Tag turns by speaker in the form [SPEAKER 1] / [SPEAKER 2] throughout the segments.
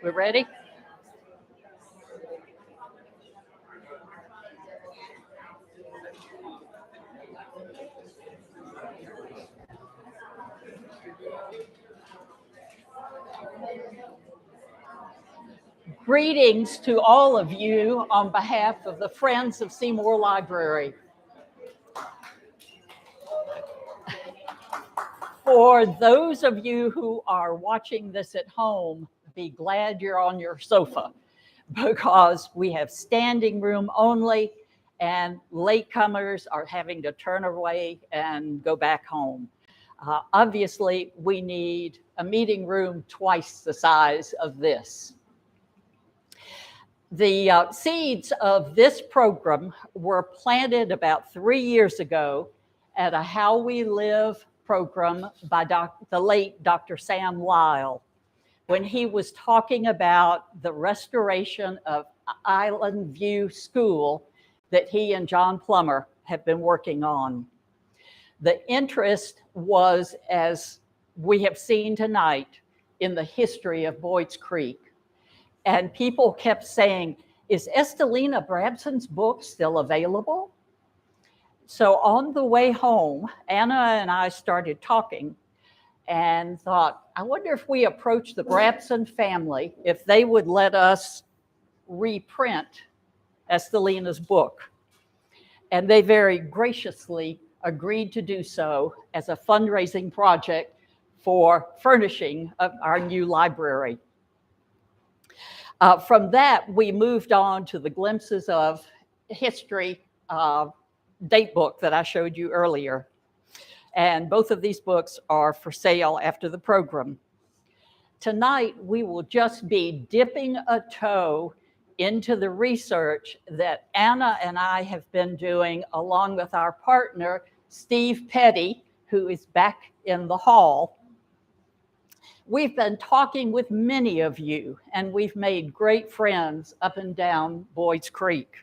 [SPEAKER 1] We're ready? Greetings to all of you on behalf of the Friends of Seymour Library. For those of you who are watching this at home, be glad you're on your sofa because we have standing room only and latecomers are having to turn away and go back home. Obviously, we need a meeting room twice the size of this. The seeds of this program were planted about 3 years ago at a How We Live program by the late Dr. Sam Lyle, when he was talking about the restoration of Island View School that he and John Plummer have been working on. The interest was, as we have seen tonight, in the history of Boyd's Creek. And people kept saying, is Estelina Brabson's book still available? So on the way home, Anna and I started talking and thought, I wonder if we approach the Brabson family, if they would let us reprint Estelina's book. And they very graciously agreed to do so as a fundraising project for furnishing of our new library. From that, we moved on to the Glimpses of History date book that I showed you earlier. And both of these books are for sale after the program. Tonight, we will just be dipping a toe into the research that Anna and I have been doing along with our partner, Steve Petty, who is back in the hall. We've been talking with many of you, and we've made great friends up and down Boyd's Creek.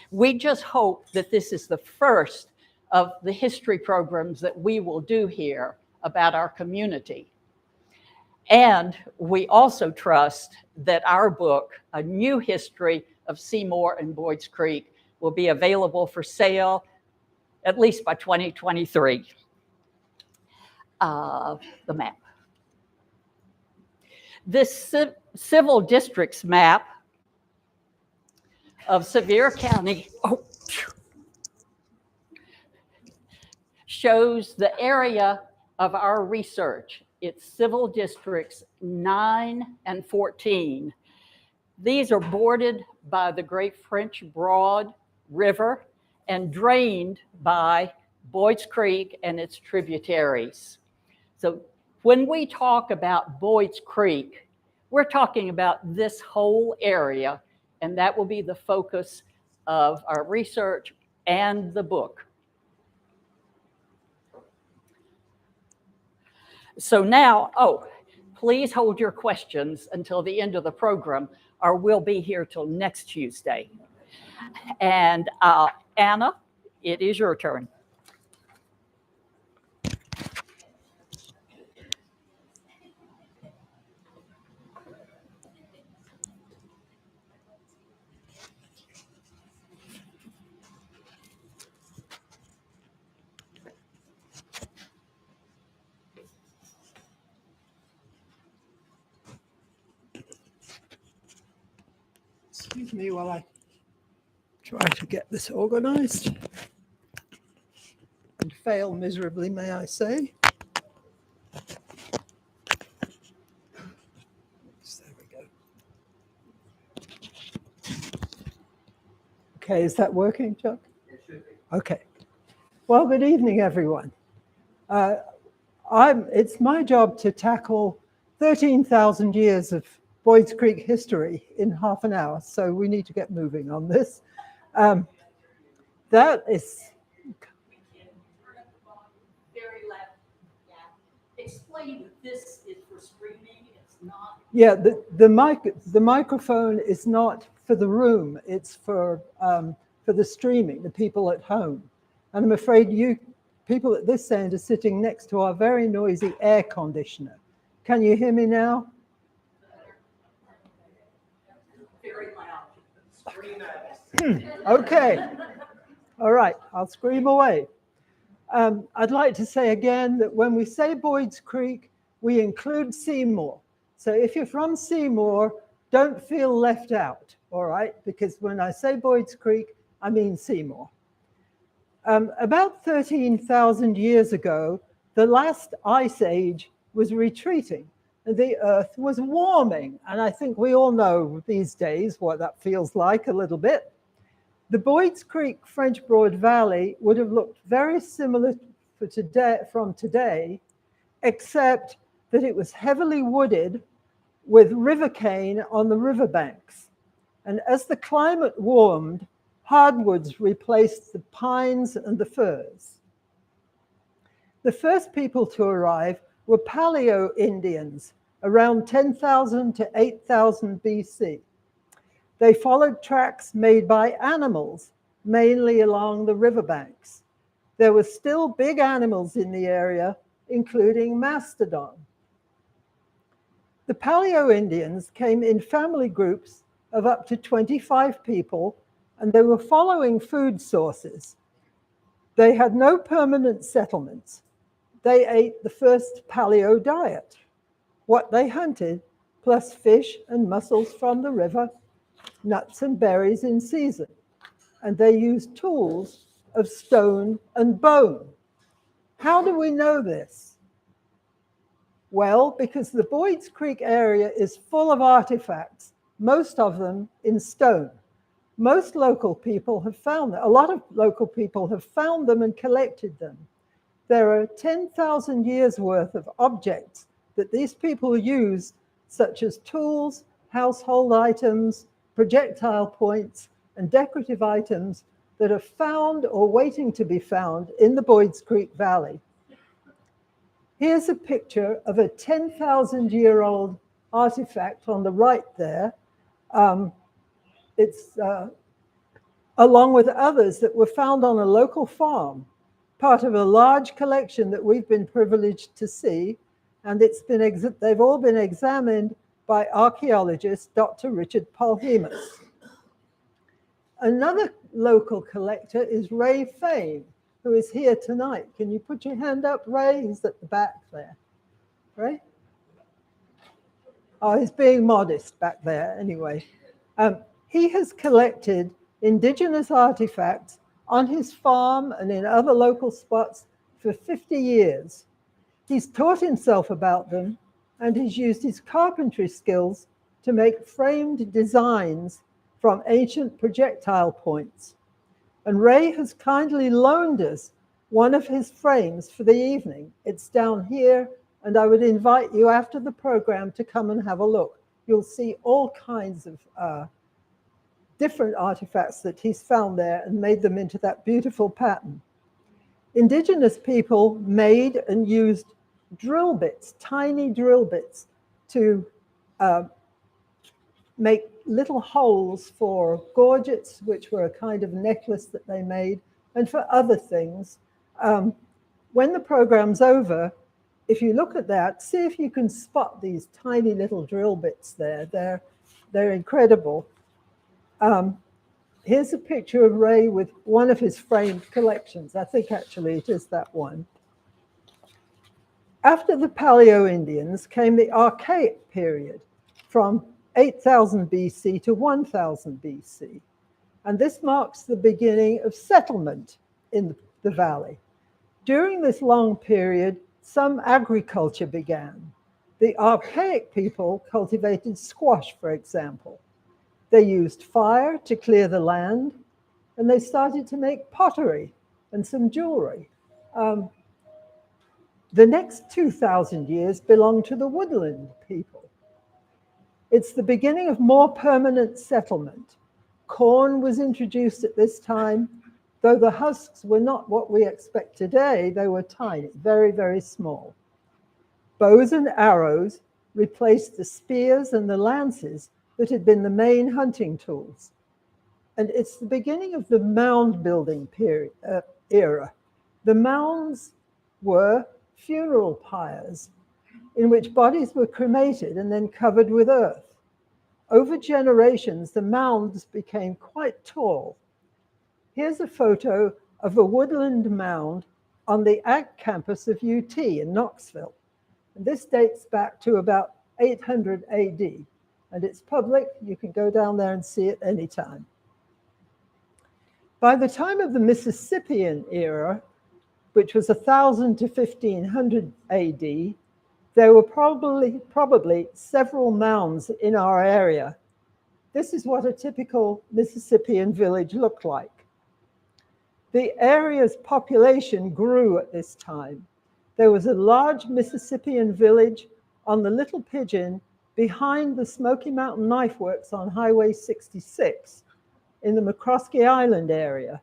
[SPEAKER 1] We just hope that this is the first of the history programs that we will do here about our community. And we also trust that our book, A New History of Seymour and Boyd's Creek, will be available for sale at least by 2023. The map. This civil districts map of Sevier County shows the area of our research. It's civil districts 9 and 14. These are bordered by the Great French Broad River and drained by Boyd's Creek and its tributaries. So when we talk about Boyd's Creek, we're talking about this whole area, and that will be the focus of our research and the book. So now, please hold your questions until the end of the program, or we'll be here till next Tuesday. And Anna, it is your turn.
[SPEAKER 2] Excuse me while I try to get this organized and fail miserably, may I say. There we go. Okay, is that working, Chuck?
[SPEAKER 3] It should be.
[SPEAKER 2] Okay. Well, good evening, everyone. It's my job to tackle 13,000 years of Boyd's Creek history in half an hour, so we need to get moving on this. That is...
[SPEAKER 1] Very left. Yeah. Explain that this is for streaming. It's not.
[SPEAKER 2] Yeah, the microphone is not for the room. It's for the streaming, the people at home. And I'm afraid you people at this end are sitting next to our very noisy air conditioner. Can you hear me now? Okay. All right, I'll scream away. I'd like to say again that when we say Boyd's Creek, we include Seymour. So if you're from Seymour, don't feel left out, all right? Because when I say Boyd's Creek, I mean Seymour. About 13,000 years ago, the last ice age was retreating and the earth was warming. And I think we all know these days what that feels like a little bit. The Boyd's Creek French Broad Valley would have looked very similar from today, except that it was heavily wooded with river cane on the riverbanks. And as the climate warmed, hardwoods replaced the pines and the firs. The first people to arrive were Paleo Indians around 10,000 to 8,000 BC. They followed tracks made by animals, mainly along the riverbanks. There were still big animals in the area, including mastodon. The Paleo Indians came in family groups of up to 25 people, and they were following food sources. They had no permanent settlements. They ate the first paleo diet, what they hunted, plus fish and mussels from the river, nuts and berries in season. And they used tools of stone and bone. How do we know this? Well, because the Boyd's Creek area is full of artifacts, most of them in stone. Most local people have found them. A lot of local people have found them and collected them. There are 10,000 years worth of objects that these people use, such as tools, household items, projectile points, and decorative items that are found or waiting to be found in the Boyd's Creek Valley. Here's a picture of a 10,000-year-old artifact on the right there. It's along with others that were found on a local farm, part of a large collection that we've been privileged to see, and they've all been examined by archaeologist Dr. Richard Polhemus. Another local collector is Ray Fain, who is here tonight. Can you put your hand up, Ray? He's at the back there. Ray? Oh, he's being modest back there anyway. He has collected indigenous artifacts on his farm and in other local spots for 50 years. He's taught himself about them, and he's used his carpentry skills to make framed designs from ancient projectile points. And Ray has kindly loaned us one of his frames for the evening. It's down here, and I would invite you after the program to come and have a look. You'll see all kinds of different artifacts that he's found there and made them into that beautiful pattern. Indigenous people made and used drill bits, tiny drill bits, to make little holes for gorgets, which were a kind of necklace that they made, and for other things. When the program's over, if you look at that, see if you can spot these tiny little drill bits there. They're incredible. Here's a picture of Ray with one of his framed collections. I think actually it is that one. After the Paleo Indians came the Archaic period from 8,000 BC to 1,000 BC. And this marks the beginning of settlement in the valley. During this long period, some agriculture began. The Archaic people cultivated squash, for example. They used fire to clear the land, and they started to make pottery and some jewelry. The next 2,000 years belong to the woodland people. It's the beginning of more permanent settlement. Corn was introduced at this time, though the husks were not what we expect today. They were tiny, very, very small. Bows and arrows replaced the spears and the lances that had been the main hunting tools. And it's the beginning of the mound building era. The mounds were funeral pyres in which bodies were cremated and then covered with earth. over generations, the mounds became quite tall. Here's a photo of a woodland mound on the Ag campus of UT in Knoxville. And this dates back to about 800 AD. And it's public. You can go down there and see it anytime. By the time of the Mississippian era, which was 1000 to 1500 AD, there were probably several mounds in our area. This is what a typical Mississippian village looked like. The area's population grew at this time. There was a large Mississippian village on the Little Pigeon behind the Smoky Mountain Knife Works on Highway 66 in the McCroskey Island area.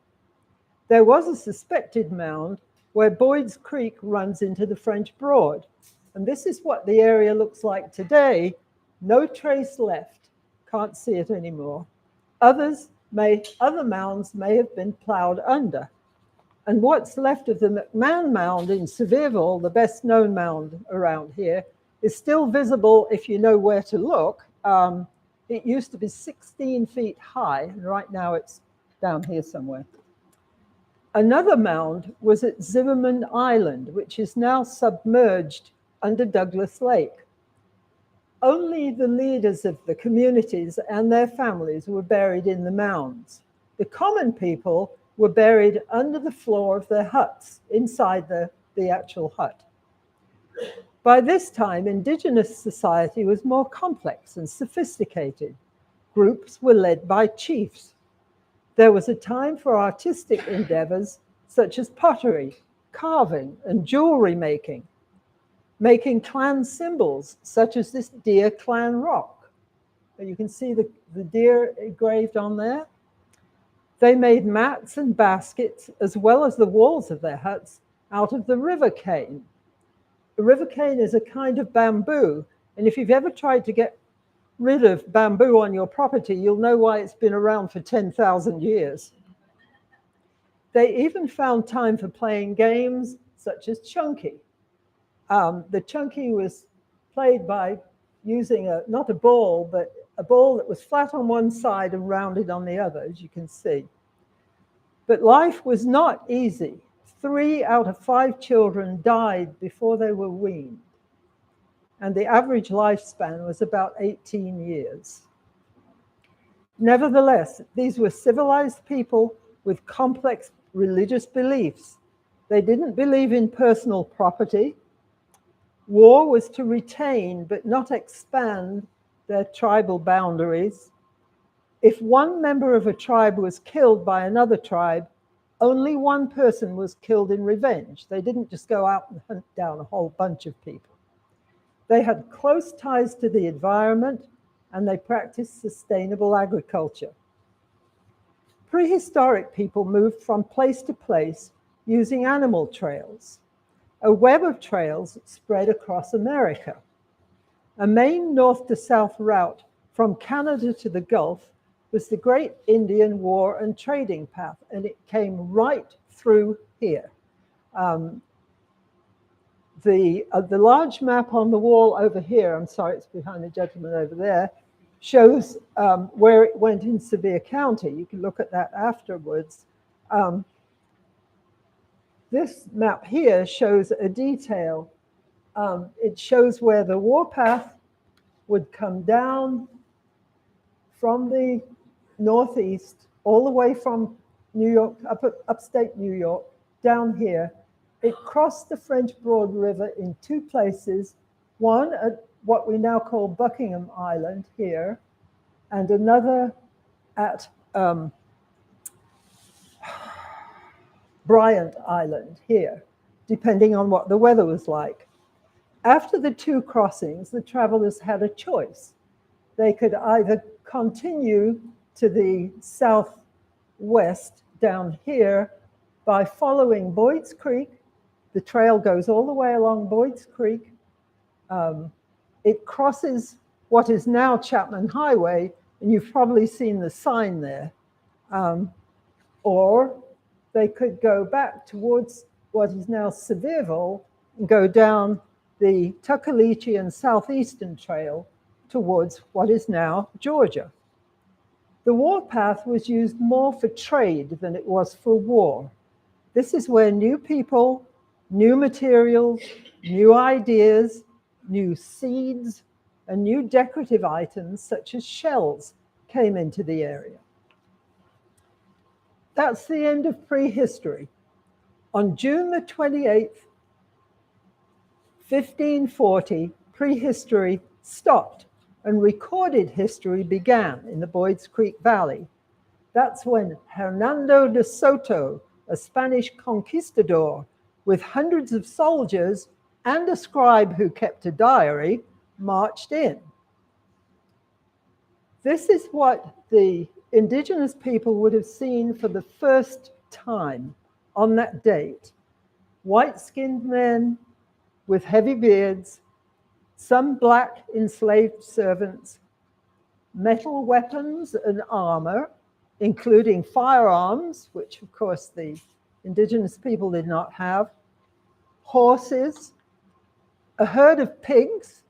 [SPEAKER 2] There was a suspected mound where Boyd's Creek runs into the French Broad. And this is what the area looks like today. No trace left. Can't see it anymore. Other mounds may have been plowed under. And what's left of the McMahon Mound in Sevierville, the best known mound around here, is still visible if you know where to look. It used to be 16 feet high, and right now it's down here somewhere. Another mound was at Zimmerman Island, which is now submerged under Douglas Lake. Only the leaders of the communities and their families were buried in the mounds. The common people were buried under the floor of their huts, inside the actual hut. By this time, indigenous society was more complex and sophisticated. Groups were led by chiefs. There was a time for artistic endeavors such as pottery, carving, and jewelry making clan symbols such as this deer clan rock. You can see the deer engraved on there. They made mats and baskets, as well as the walls of their huts, out of the river cane. The river cane is a kind of bamboo, and if you've ever tried to get rid of bamboo on your property, you'll know why it's been around for 10,000 years. They even found time for playing games such as chunky. The chunky was played by using not a ball, but a ball that was flat on one side and rounded on the other, as you can see. But life was not easy. 3 out of 5 children died before they were weaned. And the average lifespan was about 18 years. Nevertheless, these were civilized people with complex religious beliefs. They didn't believe in personal property. War was to retain but not expand their tribal boundaries. If one member of a tribe was killed by another tribe, only one person was killed in revenge. They didn't just go out and hunt down a whole bunch of people. They had close ties to the environment, and they practiced sustainable agriculture. Prehistoric people moved from place to place using animal trails. A web of trails spread across America. A main north to south route from Canada to the Gulf was the Great Indian War and Trading Path, and it came right through here. The large map on the wall over here, I'm sorry, it's behind the gentleman over there, shows where it went in Sevier County. You can look at that afterwards. This map here shows a detail. It shows where the warpath would come down from the northeast, all the way from New York, upstate New York, down here. It crossed the French Broad River in 2 places, one at what we now call Buckingham Island here, and another at Bryant Island here, depending on what the weather was like. After the 2 crossings, the travelers had a choice. They could either continue to the southwest down here by following Boyd's Creek. The trail goes all the way along Boyd's Creek. It crosses what is now Chapman Highway, and you've probably seen the sign there. Or they could go back towards what is now Sevierville and go down the Tuckaleechee and Southeastern Trail towards what is now Georgia. The warpath was used more for trade than it was for war. This is where new people, new materials, new ideas, new seeds, and new decorative items such as shells came into the area. That's the end of prehistory. On June the 28th, 1540, prehistory stopped and recorded history began in the Boyds Creek Valley. That's when Hernando de Soto, a Spanish conquistador with hundreds of soldiers and a scribe who kept a diary, marched in. This is what the indigenous people would have seen for the first time on that date. White-skinned men with heavy beards, some black enslaved servants, metal weapons and armor, including firearms, which of course the indigenous people did not have, horses, a herd of pigs,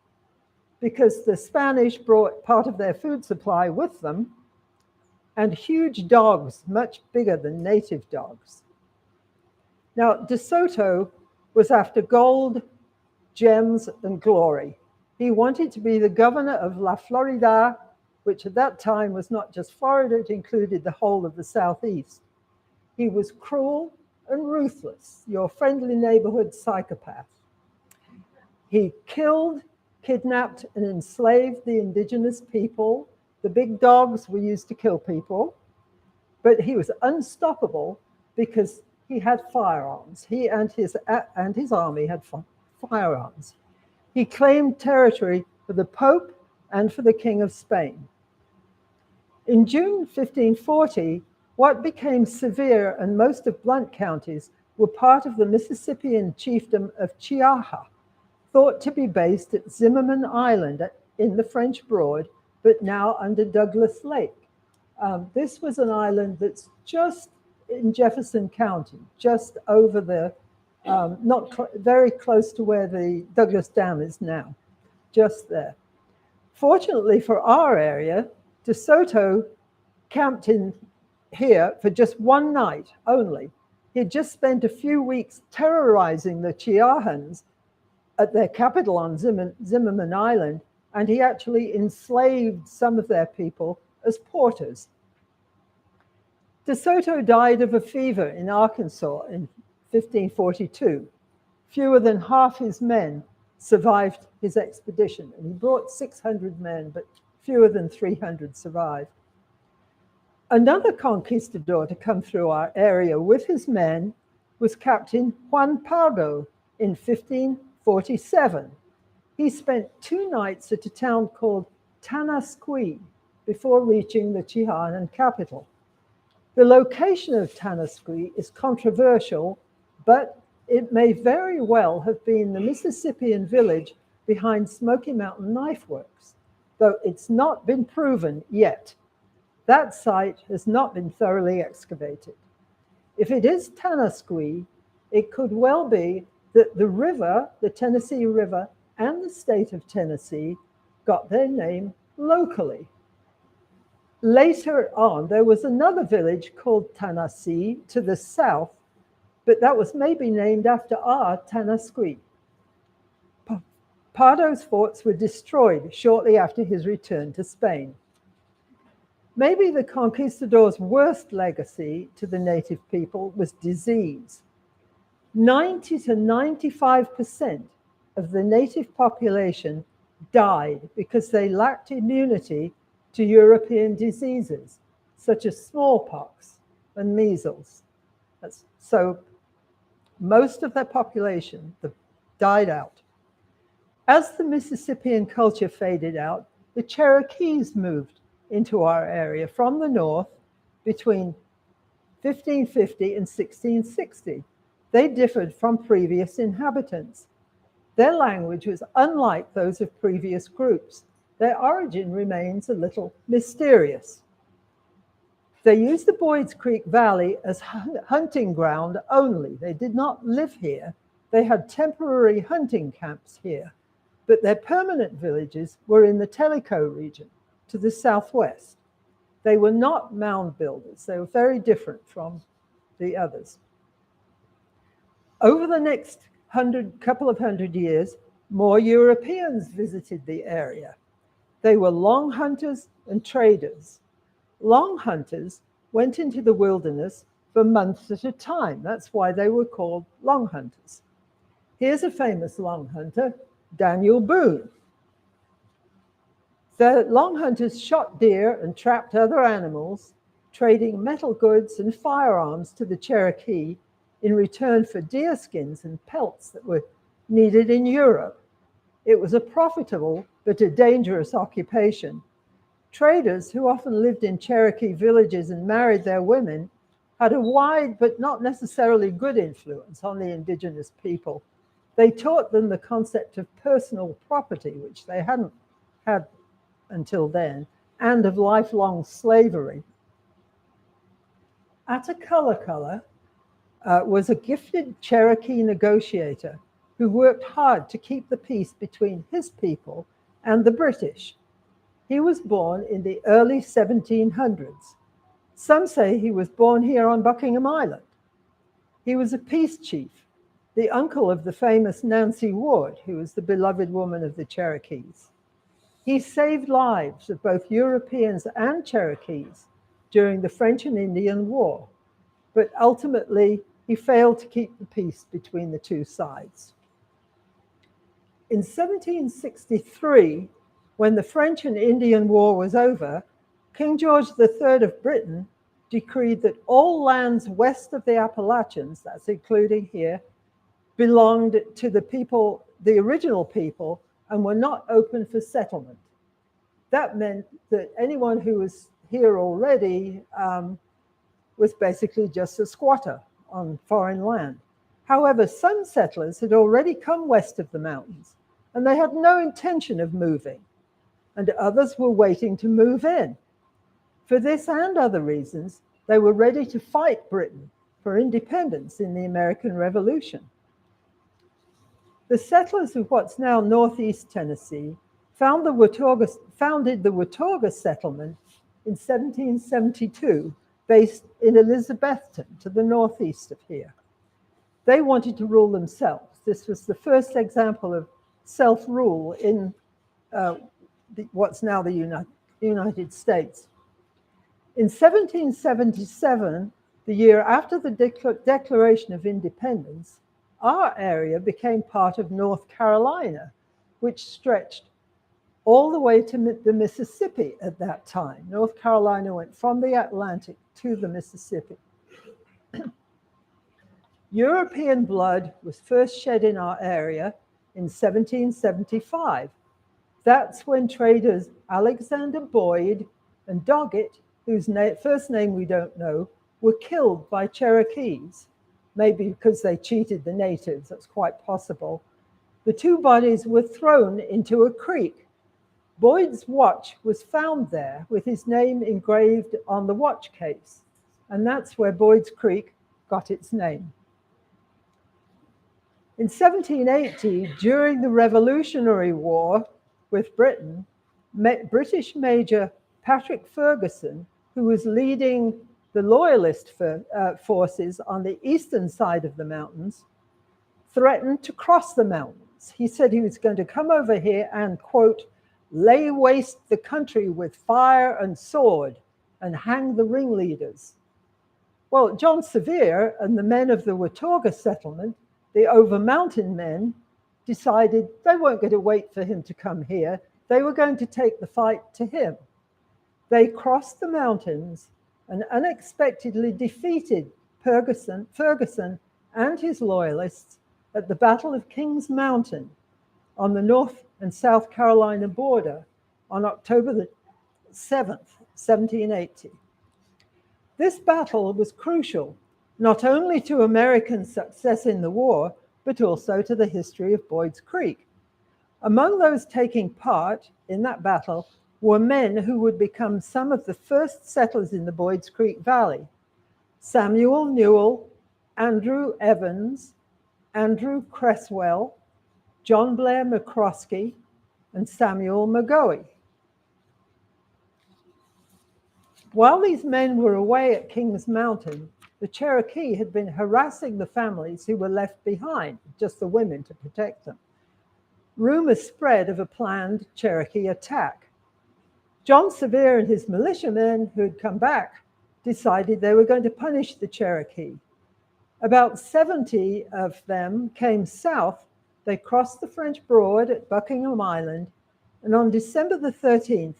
[SPEAKER 2] because the Spanish brought part of their food supply with them, and huge dogs, much bigger than native dogs. Now, De Soto was after gold, gems, and glory. He wanted to be the governor of La Florida, which at that time was not just Florida, it included the whole of the Southeast. He was cruel and ruthless, your friendly neighborhood psychopath. He killed, kidnapped, and enslaved the indigenous people. The big dogs were used to kill people, but he was unstoppable because he had firearms. He and his army had firearms. He claimed territory for the Pope and for the King of Spain. In June 1540, what became Sevier and most of Blount counties were part of the Mississippian chiefdom of Chiaja, thought to be based at Zimmerman Island in the French Broad, but now under Douglas Lake. This was an island that's just in Jefferson County, just over the, very close to where the Douglas Dam is now, just there. Fortunately for our area, De Soto camped in here for just one night only. He had just spent a few weeks terrorizing the Chiahans at their capital on Zimmerman Island, and he actually enslaved some of their people as porters. De Soto died of a fever in Arkansas in 1542. Fewer than half his men survived his expedition, and he brought 600 men, but fewer than 300 survived. Another conquistador to come through our area with his men was Captain Juan Pardo in 1547. He spent 2 nights at a town called Tanasqui before reaching the Chiahan capital. The location of Tanasqui is controversial, but it may very well have been the Mississippian village behind Smoky Mountain Knife Works, though it's not been proven yet. That site has not been thoroughly excavated. If it is Tanasqui, it could well be that the river, the Tennessee River, and the state of Tennessee got their name locally. Later on, there was another village called Tanasee to the south, but that was maybe named after our Tanasqui. Pardo's forts were destroyed shortly after his return to Spain. Maybe the conquistador's worst legacy to the native people was disease. 90 to 95% of the native population died because they lacked immunity to European diseases, such as smallpox and measles. So most of their population died out. As the Mississippian culture faded out, the Cherokees moved into our area from the north between 1550 and 1660. They differed from previous inhabitants. Their language was unlike those of previous groups. Their origin remains a little mysterious. They used the Boyds Creek Valley as hunting ground only. They did not live here. They had temporary hunting camps here. but their permanent villages were in the Tellico region to the southwest. They were not mound builders. They were very different from the others. Over the next couple of hundred years, more Europeans visited the area. They were long hunters and traders. Long hunters went into the wilderness for months at a time. That's why they were called long hunters. Here's a famous long hunter, Daniel Boone. The long hunters shot deer and trapped other animals, trading metal goods and firearms to the Cherokee in return for deer skins and pelts that were needed in Europe. It was a profitable but a dangerous occupation. Traders, who often lived in Cherokee villages and married their women, had a wide but not necessarily good influence on the indigenous people. They taught them the concept of personal property, which they hadn't had until then, and of lifelong slavery. Attacullaculla was a gifted Cherokee negotiator who worked hard to keep the peace between his people and the British. He was born in the early 1700s. Some say he was born here on Buckingham Island. He was a peace chief, the uncle of the famous Nancy Ward, who was the beloved woman of the Cherokees. He saved lives of both Europeans and Cherokees during the French and Indian War, but ultimately he failed to keep the peace between the two sides. In 1763, when the French and Indian War was over, King George III of Britain decreed that all lands west of the Appalachians, that's including here, belonged to the people, the original people, and were not open for settlement. That meant that anyone who was here already was basically just a squatter on foreign land. However, some settlers had already come west of the mountains, and they had no intention of moving, and others were waiting to move in. For this and other reasons, they were ready to fight Britain for independence in the American Revolution. The settlers of what's now northeast Tennessee founded the Watauga settlement in 1772, based in Elizabethton, to the northeast of here. They wanted to rule themselves. This was the first example of self-rule in what's now the United States. In 1777, the year after the Declaration of Independence, our area became part of North Carolina, which stretched all the way to the Mississippi at that time. North Carolina went from the Atlantic to the Mississippi. European blood was first shed in our area in 1775. That's when traders Alexander Boyd and Doggett, whose first name we don't know, were killed by Cherokees, maybe because they cheated the natives, that's quite possible. The two bodies were thrown into a creek. Boyd's watch was found there with his name engraved on the watch case, and that's where Boyd's Creek got its name. In 1780, during the Revolutionary War with Britain, British Major Patrick Ferguson, who was leading the Loyalist forces on the eastern side of the mountains, threatened to cross the mountains. He said he was going to come over here and, quote, lay waste the country with fire and sword and hang the ringleaders. Well, John Sevier and the men of the Watauga settlement, the over mountain men, decided they weren't going to wait for him to come here. They were going to take the fight to him. They crossed the mountains and unexpectedly defeated Ferguson and his loyalists at the Battle of Kings Mountain on the North and South Carolina border on October the 7th, 1780. This battle was crucial, not only to American success in the war, but also to the history of Boyd's Creek. Among those taking part in that battle were men who would become some of the first settlers in the Boyd's Creek Valley: Samuel Newell, Andrew Evans, Andrew Cresswell, John Blair McCroskey, and Samuel McGoey. While these men were away at Kings Mountain, the Cherokee had been harassing the families who were left behind, just the women to protect them. Rumors spread of a planned Cherokee attack. John Sevier and his militiamen, who had come back, decided they were going to punish the Cherokee. About 70 of them came south. They crossed the French Broad at Buckingham Island, and on December the 13th,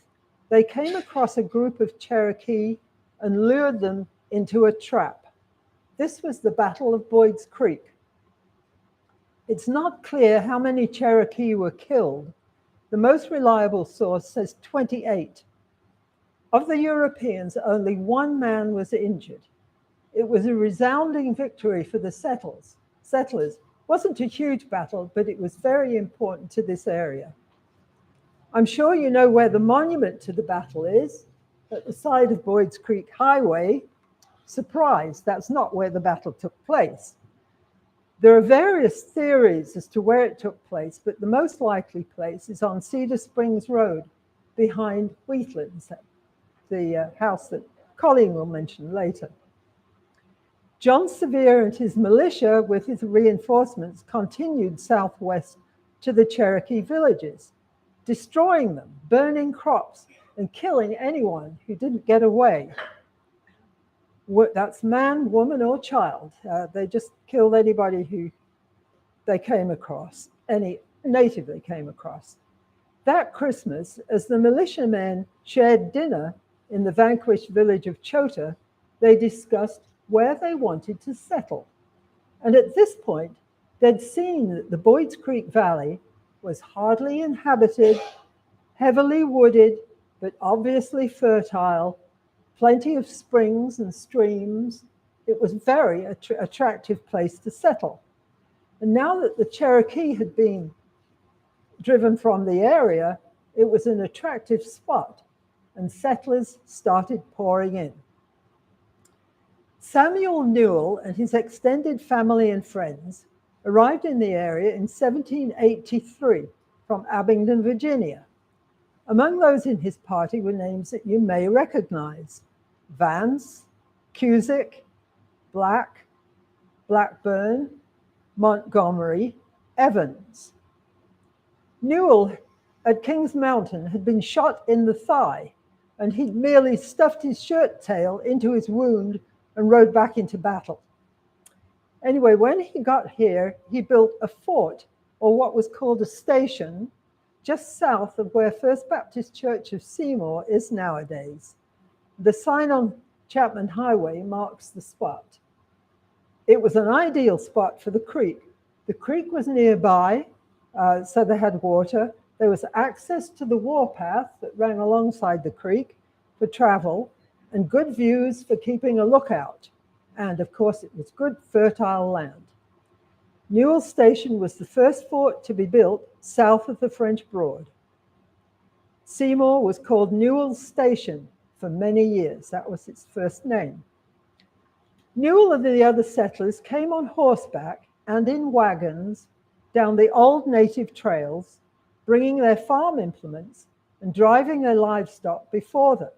[SPEAKER 2] they came across a group of Cherokee and lured them into a trap. This was the Battle of Boyd's Creek. It's not clear how many Cherokee were killed. The most reliable source says 28. Of the Europeans, only one man was injured. It was a resounding victory for the settlers. It wasn't a huge battle, but it was very important to this area. I'm sure you know where the monument to the battle is, at the side of Boyd's Creek Highway. Surprise, that's not where the battle took place. There are various theories as to where it took place, but the most likely place is on Cedar Springs Road behind Wheatlands, the house that Colleen will mention later. John Sevier and his militia with his reinforcements continued southwest to the Cherokee villages, destroying them, burning crops, and killing anyone who didn't get away. That's man, woman, or child. They just killed anybody who they came across, any native they came across. That Christmas, as the militiamen shared dinner in the vanquished village of Chota, they discussed where they wanted to settle. And at this point, they'd seen that the Boyd's Creek Valley was hardly inhabited, heavily wooded, but obviously fertile, plenty of springs and streams. It was a very attractive place to settle. And now that the Cherokee had been driven from the area, it was an attractive spot, and settlers started pouring in. Samuel Newell and his extended family and friends arrived in the area in 1783 from Abingdon, Virginia. Among those in his party were names that you may recognize: Vance, Cusick, Black, Blackburn, Montgomery, Evans. Newell at Kings Mountain had been shot in the thigh, and he'd merely stuffed his shirt tail into his wound and rode back into battle. Anyway, when he got here, he built a fort, or what was called a station, just south of where First Baptist Church of Seymour is nowadays. The sign on Chapman Highway marks the spot. It was an ideal spot for the creek. The creek was nearby, so they had water. There was access to the warpath that ran alongside the creek for travel, and good views for keeping a lookout. And of course, it was good, fertile land. Newell Station was the first fort to be built south of the French Broad. Seymour was called Newell Station for many years. That was its first name. Newell and the other settlers came on horseback and in wagons down the old native trails, bringing their farm implements and driving their livestock before them.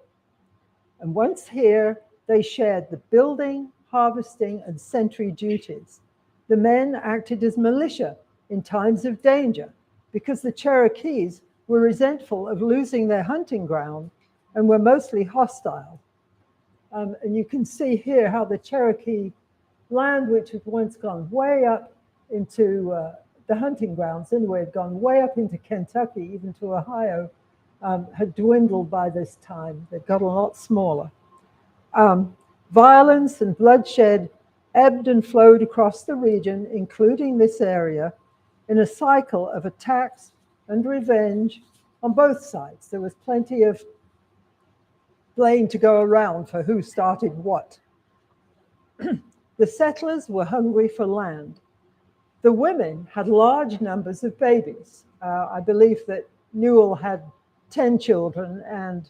[SPEAKER 2] And once here, they shared the building, harvesting, and sentry duties. The men acted as militia in times of danger because the Cherokees were resentful of losing their hunting ground and were mostly hostile. And you can see here how the Cherokee land, which had once gone way up into the hunting grounds, anyway, had gone way up into Kentucky, even to Ohio, had dwindled by this time. They'd got a lot smaller. Violence and bloodshed ebbed and flowed across the region, including this area, in a cycle of attacks and revenge on both sides. There was plenty of blame to go around for who started what. The settlers were hungry for land. The women had large numbers of babies. I believe that Newell had 10 children, and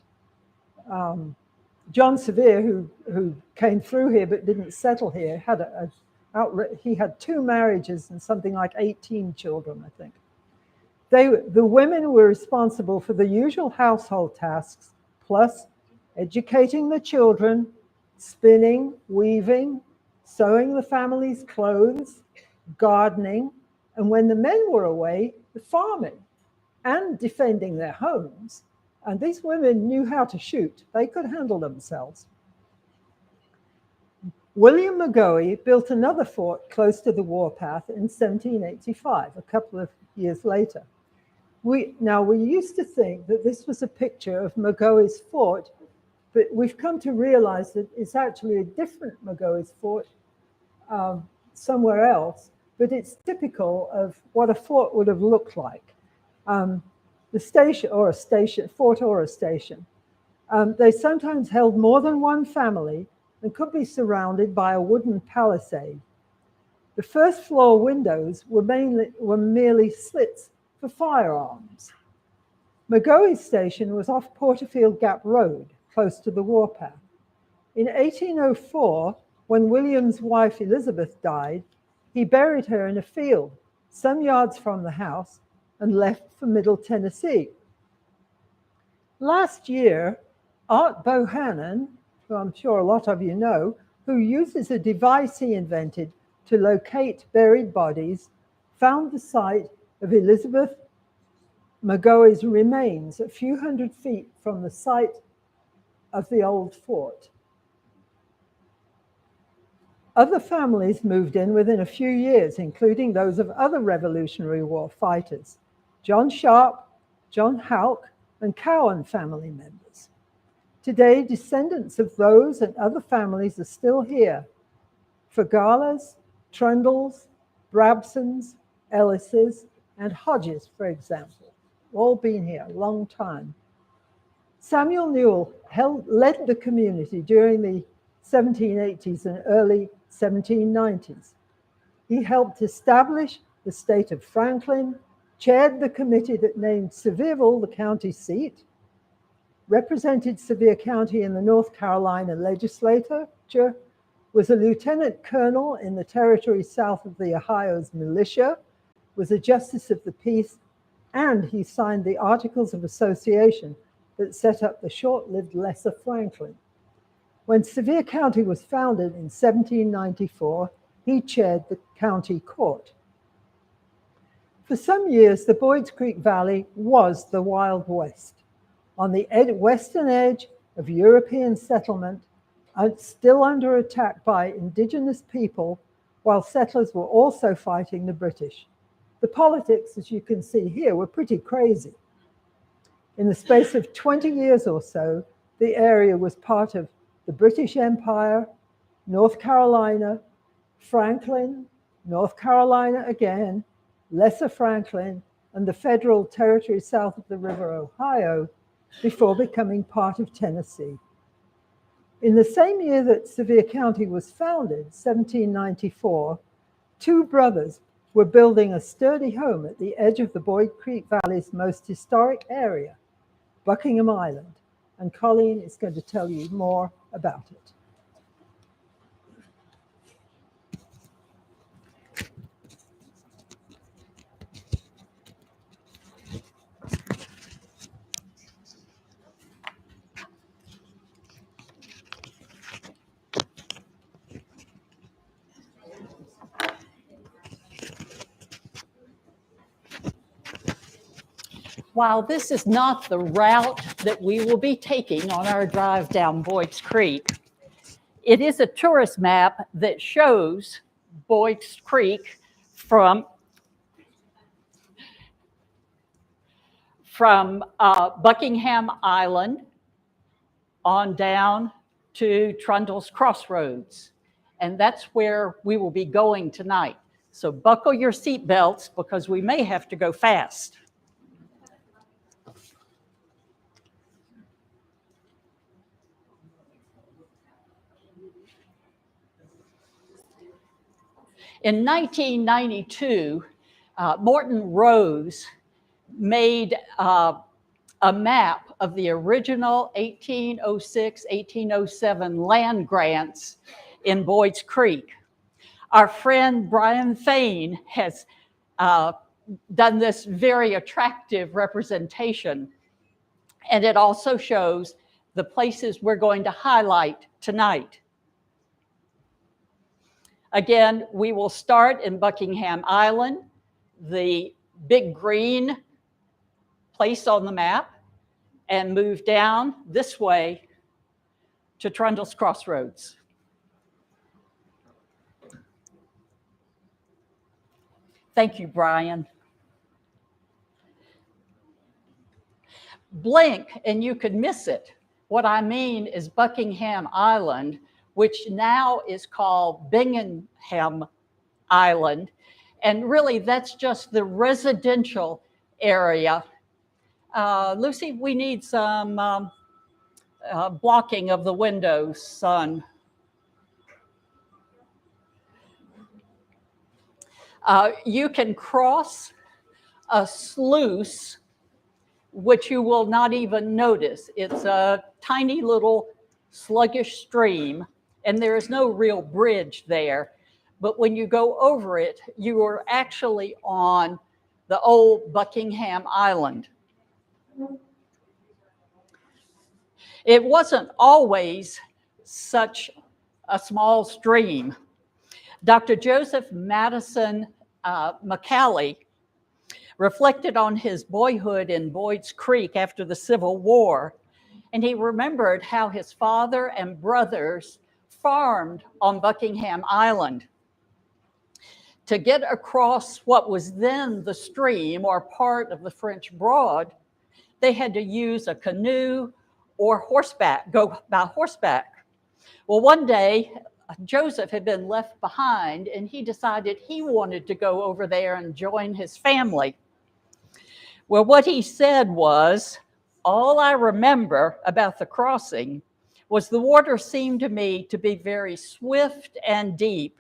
[SPEAKER 2] John Sevier, who came through here but didn't settle here, had he had 2 marriages and something like 18 children, I think. The women were responsible for the usual household tasks, plus educating the children, spinning, weaving, sewing the family's clothes, gardening, and when the men were away, the farming and defending their homes. And these women knew how to shoot. They could handle themselves. William McGoey built another fort close to the warpath in 1785, a couple of years later. We used to think that this was a picture of McGoey's fort, but we've come to realize that it's actually a different McGoey's fort somewhere else, but it's typical of what a fort would have looked like. The station or a station, fort or a station. They sometimes held more than one family and could be surrounded by a wooden palisade. The first floor windows were merely slits for firearms. McGoey's station was off Porterfield Gap Road, close to the warpath. In 1804, when William's wife Elizabeth died, he buried her in a field some yards from the house and left for Middle Tennessee. Last year, Art Bohannon, who I'm sure a lot of you know, who uses a device he invented to locate buried bodies, found the site of Elizabeth McGoey's remains a few hundred feet from the site of the old fort. Other families moved in within a few years, including those of other Revolutionary War fighters, John Sharp, John Houck, and Cowan family members. Today, descendants of those and other families are still here. Fagalas, Trundles, Brabsons, Ellises, and Hodges, for example, all been here a long time. Samuel Newell led the community during the 1780s and early 1790s. He helped establish the state of Franklin, chaired the committee that named Sevierville the county seat, represented Sevier County in the North Carolina legislature, was a lieutenant colonel in the territory south of the Ohio's militia, was a justice of the peace, and he signed the Articles of Association that set up the short-lived Lesser Franklin. When Sevier County was founded in 1794, he chaired the county court. For some years, the Boyd's Creek Valley was the Wild West. On the western edge of European settlement, still under attack by indigenous people, while settlers were also fighting the British. The politics, as you can see here, were pretty crazy. In the space of 20 years or so, the area was part of the British Empire, North Carolina, Franklin, North Carolina again, Lesser Franklin, and the federal territory south of the River Ohio, before becoming part of Tennessee. In the same year that Sevier County was founded, 1794, two brothers were building a sturdy home at the edge of the Boyd Creek Valley's most historic area, Buckingham Island, and Colleen is going to tell you more about it.
[SPEAKER 1] While this is not the route that we will be taking on our drive down Boyd's Creek, it is a tourist map that shows Boyd's Creek from Buckingham Island on down to Trundle's Crossroads. And that's where we will be going tonight. So buckle your seatbelts because we may have to go fast. In 1992, Morton Rose made a map of the original 1806, 1807 land grants in Boyd's Creek. Our friend Brian Fain has done this very attractive representation. And it also shows the places we're going to highlight tonight. Again, we will start in Buckingham Island, the big green place on the map, and move down this way to Trundle's Crossroads. Thank you, Brian. Blink and you could miss it. What I mean is Buckingham Island, which now is called Bingham Island. And really, that's just the residential area. Lucy, we need some blocking of the windows, son. You can cross a sluice, which you will not even notice. It's a tiny little sluggish stream, and there is no real bridge there. But when you go over it, you are actually on the old Buckingham Island. It wasn't always such a small stream. Dr. Joseph Madison McCallie reflected on his boyhood in Boyd's Creek after the Civil War, and he remembered how his father and brothers farmed on Buckingham Island. To get across what was then the stream or part of the French Broad, they had to use a canoe or horseback, go by horseback. Well, one day, Joseph had been left behind, and he decided he wanted to go over there and join his family. Well, what he said was, all I remember about the crossing was the water seemed to me to be very swift and deep,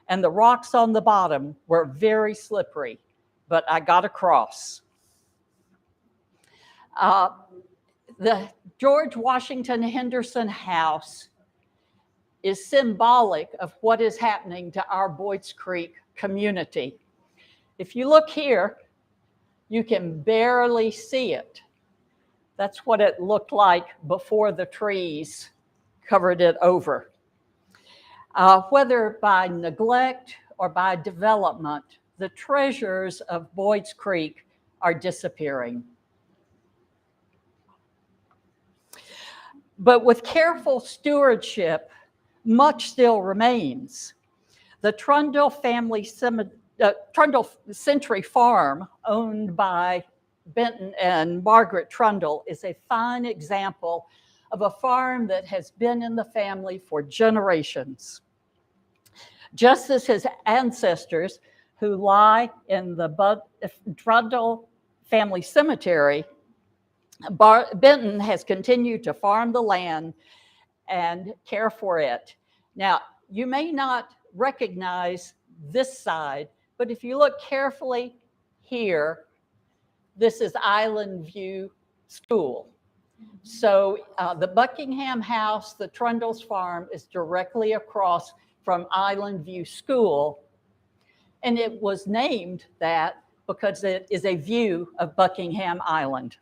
[SPEAKER 1] and the rocks on the bottom were very slippery, but I got across. The George Washington Henderson House is symbolic of what is happening to our Boyd's Creek community. If you look here, you can barely see it. That's what it looked like before the trees covered it over. Whether by neglect or by development, the treasures of Boyd's Creek are disappearing. But with careful stewardship, much still remains. The Trundle Trundle Century Farm, owned by Benton and Margaret Trundle, is a fine example of a farm that has been in the family for generations. Just as his ancestors, who lie in the Trundle family cemetery, Benton has continued to farm the land and care for it. Now, you may not recognize this side, but if you look carefully here, this is Island View School. So the Buckingham House, the Trundle's farm, is directly across from Island View School. And it was named that because it is a view of Buckingham Island.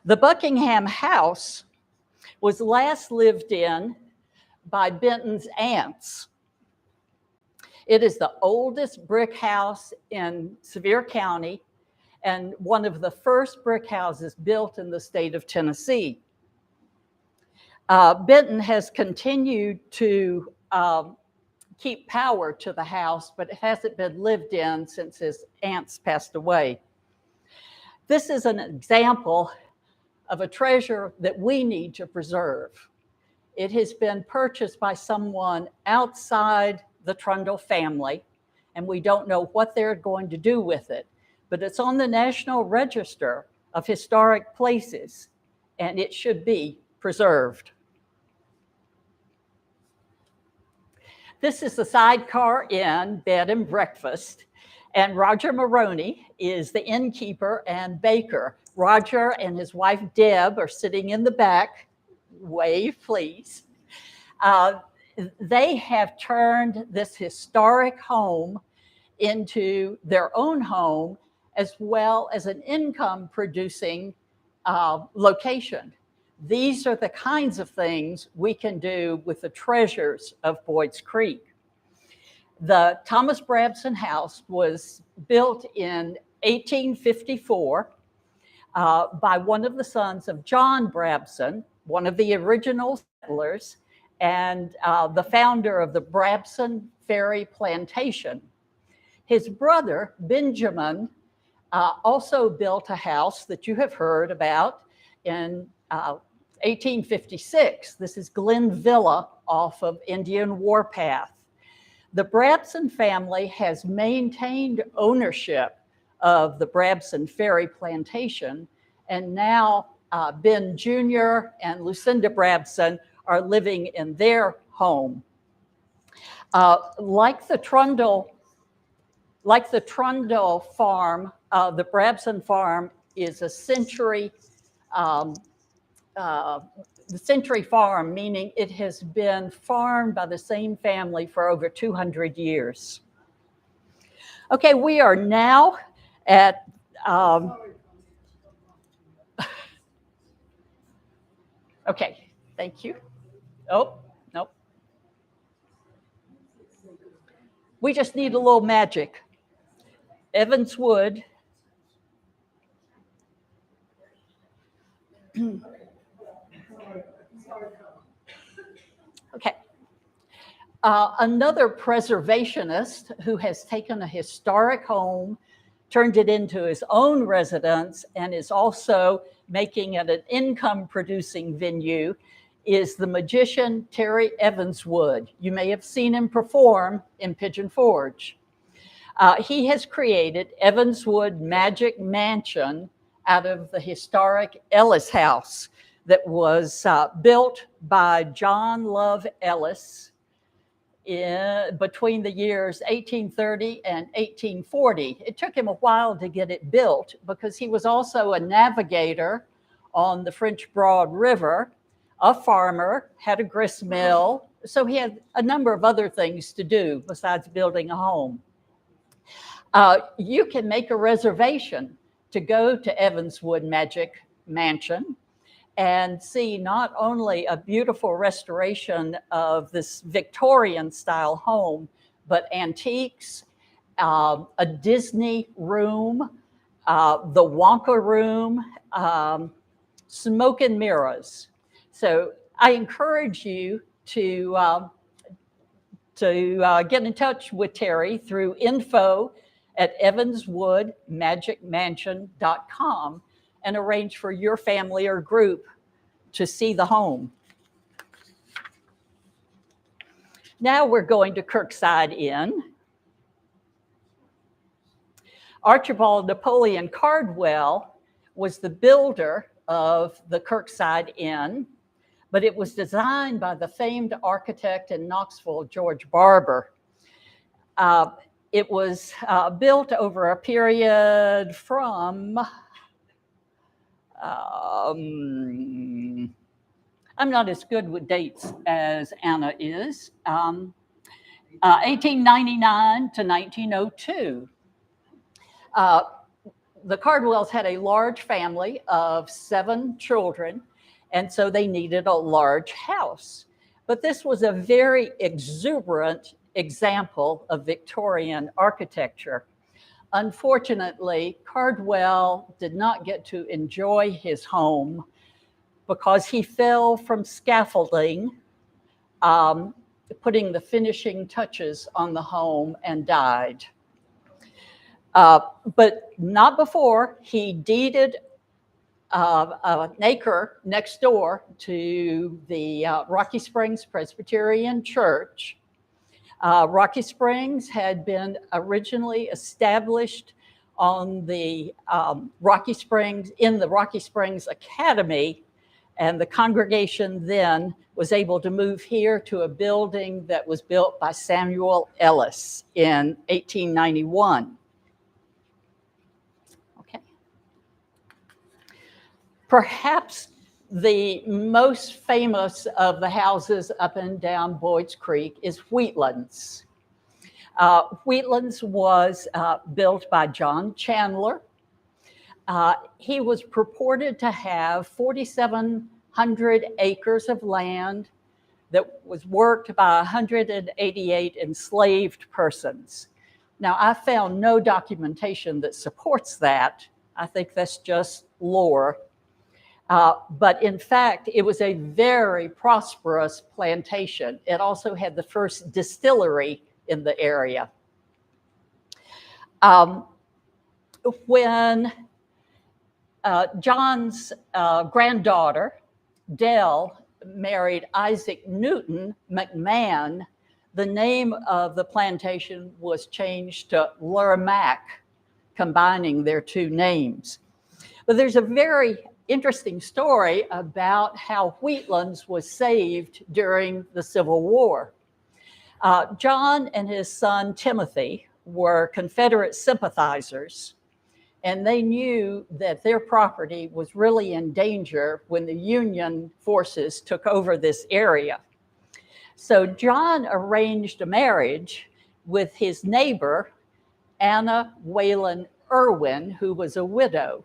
[SPEAKER 1] The Buckingham House was last lived in by Benton's aunts. It is the oldest brick house in Sevier County and one of the first brick houses built in the state of Tennessee. Benton has continued to keep power to the house, but it hasn't been lived in since his aunts passed away. This is an example of a treasure that we need to preserve. It has been purchased by someone outside the Trundle family, and we don't know what they're going to do with it, but it's on the National Register of Historic Places, and it should be preserved. This is the Sidecar Inn Bed and Breakfast, and Roger Maroney is the innkeeper and baker. Roger and his wife Deb are sitting in the back. Wave, please. they have turned this historic home into their own home, as well as an income producing location. These are the kinds of things we can do with the treasures of Boyd's Creek. The Thomas Brabson House was built in 1854 by one of the sons of John Brabson, one of the original settlers, and the founder of the Brabson Ferry Plantation. His brother, Benjamin, also built a house that you have heard about in 1856. This is Glen Villa off of Indian Warpath. The Brabson family has maintained ownership of the Brabson Ferry Plantation, and now Ben Jr. and Lucinda Brabson are living in their home. Like the Trundle farm, the Brabson farm is a century farm, meaning it has been farmed by the same family for over 200 years. Okay, we are now at okay, thank you. Oh, nope. We just need a little magic. Evans Wood. Okay. Another preservationist who has taken a historic home, turned it into his own residence, and is also making it an income-producing venue is the magician Terry Evans Wood. You may have seen him perform in Pigeon Forge. He has created Evans Wood Magic Mansion out of the historic Ellis House that was built by John Love Ellis between the years 1830 and 1840. It took him a while to get it built because he was also a navigator on the French Broad River, a farmer, had a grist mill, so he had a number of other things to do besides building a home. You can make a reservation to go to Evans Wood Magic Mansion and see not only a beautiful restoration of this Victorian style home, but antiques, a Disney room, the Wonka room, smoke and mirrors. So I encourage you to get in touch with Terry through info@evanswoodmagicmansion.com and arrange for your family or group to see the home. Now we're going to Kirkside Inn. Archibald Napoleon Cardwell was the builder of the Kirkside Inn, but it was designed by the famed architect in Knoxville, George Barber. It was built over a period from, I'm not as good with dates as Anna is, 1899 to 1902. The Cardwells had a large family of 7 children, and so they needed a large house. But this was a very exuberant example of Victorian architecture. Unfortunately, Cardwell did not get to enjoy his home because he fell from scaffolding, putting the finishing touches on the home, and died. But not before he deeded an acre next door to the Rocky Springs Presbyterian Church. Rocky Springs had been originally established on the Rocky Springs Academy, and the congregation then was able to move here to a building that was built by Samuel Ellis in 1891. Okay. Perhaps The most famous of the houses up and down Boyd's Creek is Wheatlands. Wheatlands was built by John Chandler. He was purported to have 4,700 acres of land that was worked by 188 enslaved persons. Now, I found no documentation that supports that. I think that's just lore. But in fact, it was a very prosperous plantation. It also had the first distillery in the area. When John's granddaughter, Dell, married Isaac Newton McMahon, the name of the plantation was changed to Lermac, combining their two names. But there's a very interesting story about how Wheatlands was saved during the Civil War. John and his son Timothy were Confederate sympathizers, and they knew that their property was really in danger when the Union forces took over this area. So John arranged a marriage with his neighbor, Anna Whalen Irwin, who was a widow.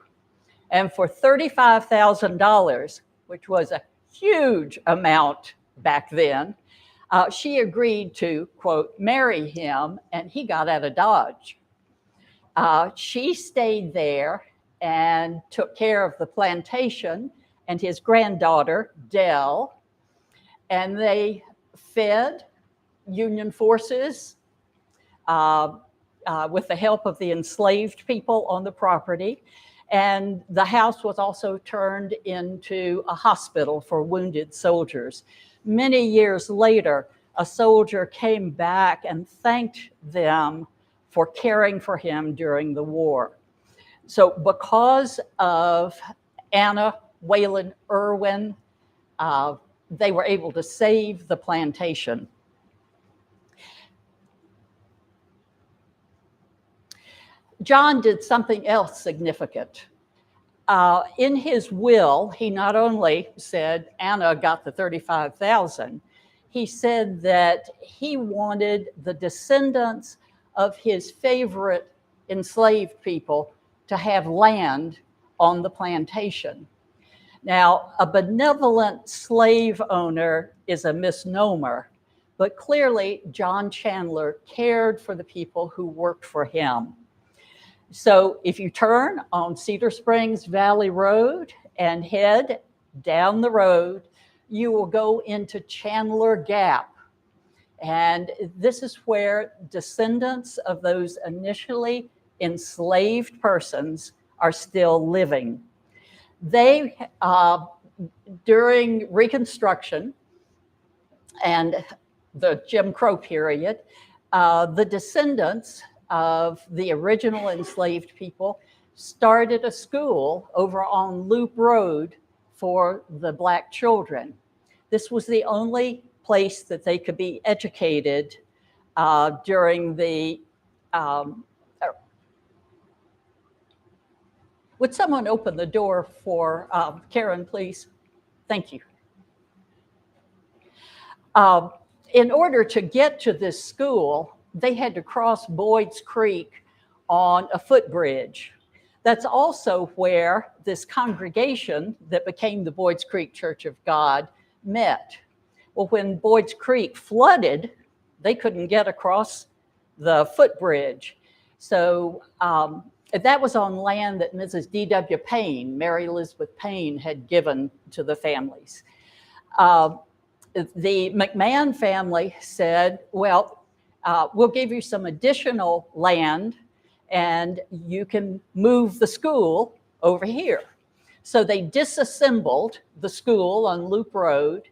[SPEAKER 1] And for $35,000, which was a huge amount back then, she agreed to, quote, marry him, and he got out of Dodge. She stayed there and took care of the plantation and his granddaughter, Dell, and they fed Union forces with the help of the enslaved people on the property. And the house was also turned into a hospital for wounded soldiers. Many years later, a soldier came back and thanked them for caring for him during the war. So because of Anna Whalen Irwin, they were able to save the plantation. John did something else significant. In his will, he not only said Anna got the $35,000, he said that he wanted the descendants of his favorite enslaved people to have land on the plantation. Now, a benevolent slave owner is a misnomer, but clearly John Chandler cared for the people who worked for him. So if you turn on Cedar Springs Valley Road and head down the road, you will go into Chandler Gap. And this is where descendants of those initially enslaved persons are still living. They, during Reconstruction and the Jim Crow period, the descendants of the original enslaved people started a school over on Loop Road for the Black children. This was the only place that they could be educated during the, would someone open the door for Karen, please? Thank you. In order to get to this school, they had to cross Boyd's Creek on a footbridge. That's also where this congregation that became the Boyd's Creek Church of God met. Well, when Boyd's Creek flooded, they couldn't get across the footbridge. So that was on land that Mrs. D.W. Payne, Mary Elizabeth Payne, had given to the families. The McMahon family said, well, we'll give you some additional land and you can move the school over here. So they disassembled the school on Loop Road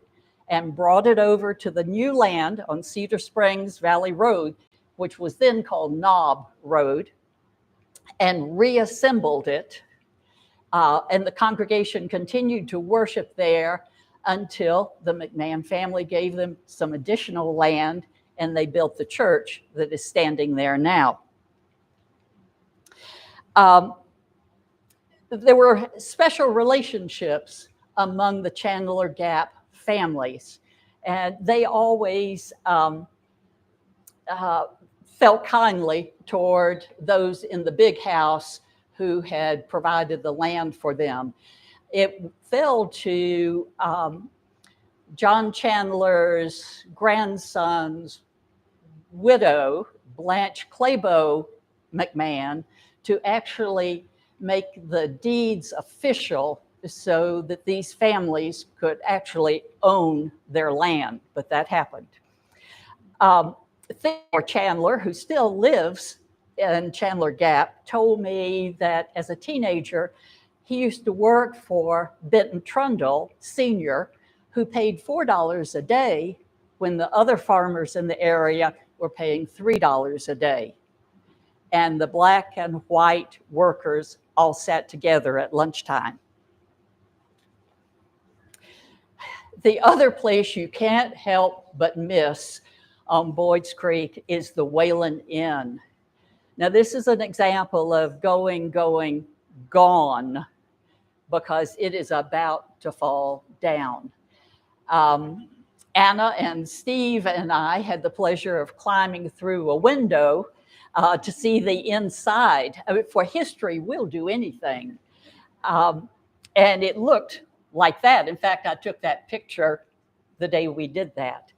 [SPEAKER 1] and brought it over to the new land on Cedar Springs Valley Road, which was then called Knob Road, and reassembled it. And the congregation continued to worship there until the McMahon family gave them some additional land and they built the church that is standing there now. There were special relationships among the Chandler Gap families. And they always felt kindly toward those in the big house who had provided the land for them. It fell to John Chandler's grandson's widow, Blanche Claybo McMahon, to actually make the deeds official so that these families could actually own their land, but that happened. Theodore Chandler, who still lives in Chandler Gap, told me that as a teenager, he used to work for Benton Trundle Sr., who paid $4 a day when the other farmers in the area were paying $3 a day. And the black and white workers all sat together at lunchtime. The other place you can't help but miss on Boyd's Creek is the Whalen Inn. Now, this is an example of going, gone, because it is about to fall down. Anna and Steve and I had the pleasure of climbing through a window to see the inside. I mean, for history, we'll do anything. And it looked like that. In fact, I took that picture the day we did that.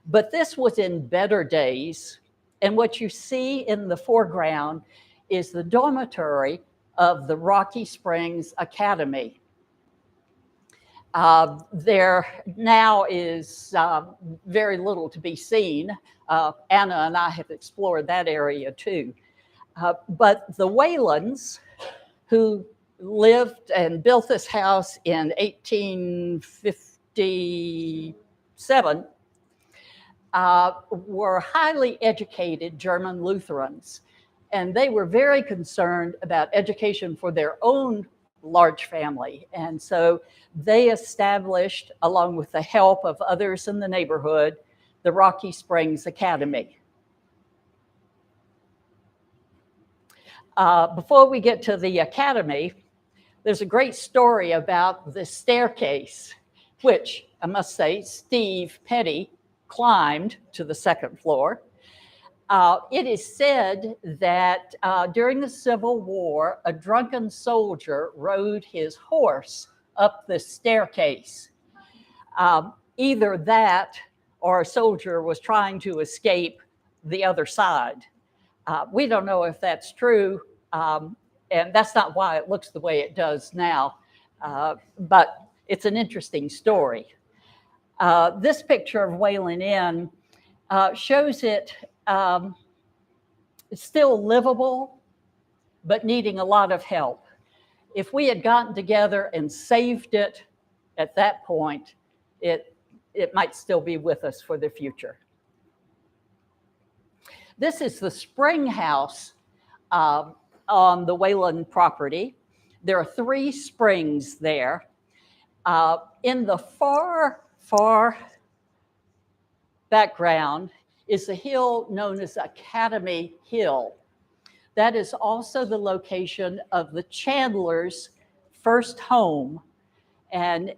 [SPEAKER 1] But this was in better days. And what you see in the foreground is the dormitory of the Rocky Springs Academy. There now is very little to be seen. Anna and I have explored that area too. But the Whalens, who lived and built this house in 1857, were highly educated German Lutherans. And they were very concerned about education for their own large family. And so they established, along with the help of others in the neighborhood, the Rocky Springs Academy. Before we get to the academy, there's a great story about the staircase, which I must say, Steve Petty climbed to the second floor. It is said that during the Civil War, a drunken soldier rode his horse up the staircase. Either that or a soldier was trying to escape the other side. We don't know if that's true, and that's not why it looks the way it does now, but it's an interesting story. This picture of Whalen Inn shows it still livable, but needing a lot of help. If we had gotten together and saved it at that point, it might still be with us for the future. This is the spring house on the Whalen property. There are 3 springs there. In the far background is a hill known as Academy Hill. That is also the location of the Chandlers' first home. And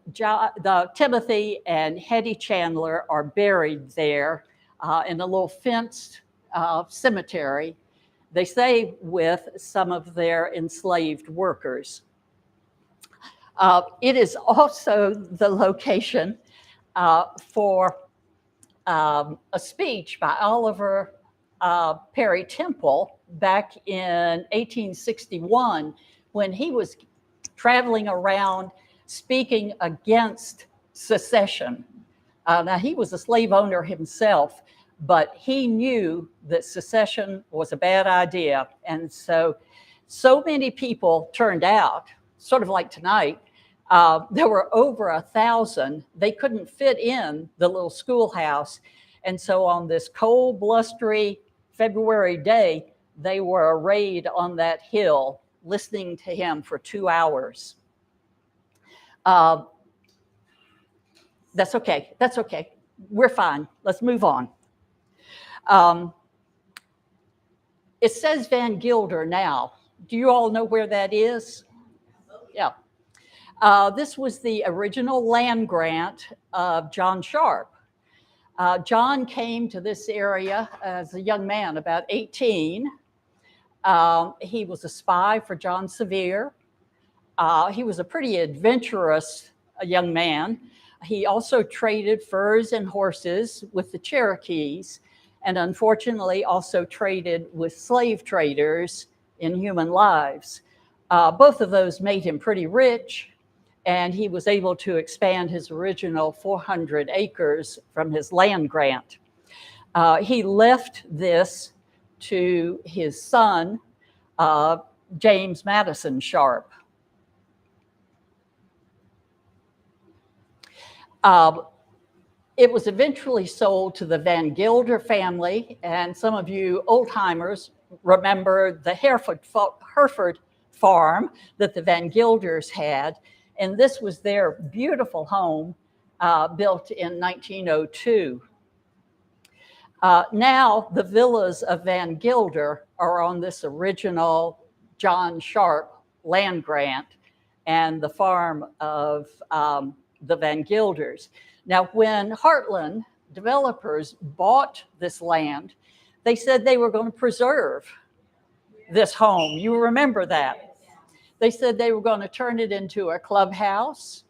[SPEAKER 1] Timothy and Hetty Chandler are buried there in a little fenced cemetery, they say, with some of their enslaved workers. It is also the location for a speech by Oliver Perry Temple back in 1861 when he was traveling around speaking against secession. Now, he was a slave owner himself, but he knew that secession was a bad idea. And so many people turned out, sort of like tonight. There were over 1,000. They couldn't fit in the little schoolhouse. And so on this cold, blustery February day, they were arrayed on that hill, listening to him for 2 hours. That's okay. That's okay. We're fine. Let's move on. It says Van Gilder now. Do you all know where that is? Yeah. This was the original land grant of John Sharp. John came to this area as a young man, about 18. He was a spy for John Sevier. He was a pretty adventurous young man. He also traded furs and horses with the Cherokees, and unfortunately also traded with slave traders in human lives. Both of those made him pretty rich, and he was able to expand his original 400 acres from his land grant. He left this to his son, James Madison Sharp. It was eventually sold to the Van Gilder family, and some of you old-timers remember the Hereford farm that the Van Gilders had, and this was their beautiful home built in 1902. Now the villas of Van Gilder are on this original John Sharp land grant and the farm of the Van Gilders. Now, when Heartland developers bought this land, they said they were going to preserve this home. You remember that. They said they were going to turn it into a clubhouse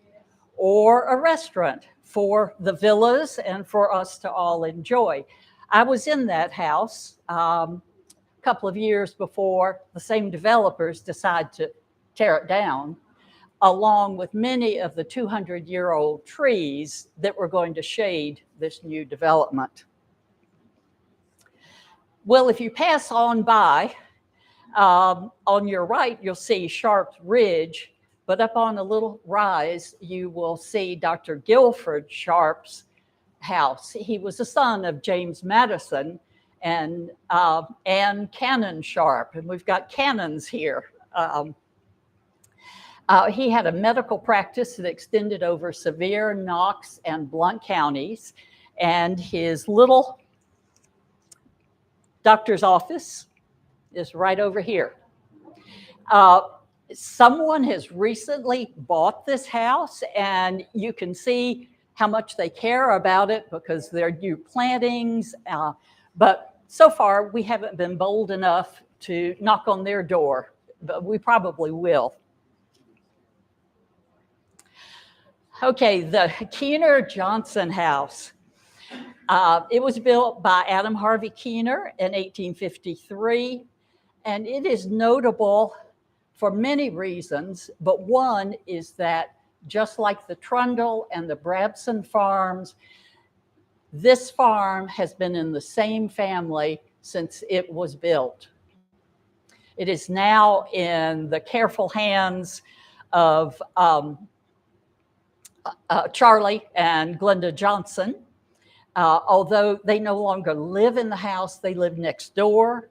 [SPEAKER 1] or a restaurant for the villas and for us to all enjoy. I was in that house a couple of years before the same developers decided to tear it down, along with many of the 200-year-old trees that were going to shade this new development. Well, if you pass on by, on your right, you'll see Sharp's Ridge, but up on a little rise, you will see Dr. Guilford Sharp's house. He was the son of James Madison and Anne Cannon Sharp, and we've got cannons here. He had a medical practice that extended over Sevier, Knox, and Blount counties, and his little doctor's office is right over here. Someone has recently bought this house, and you can see how much they care about it because they're new plantings, but so far we haven't been bold enough to knock on their door, but we probably will. Okay, the Keener Johnson House. It was built by Adam Harvey Keener in 1853, and it is notable for many reasons, but one is that just like the Trundle and the Brabson farms, this farm has been in the same family since it was built. It is now in the careful hands of Charlie and Glenda Johnson. Although they no longer live in the house, they live next door,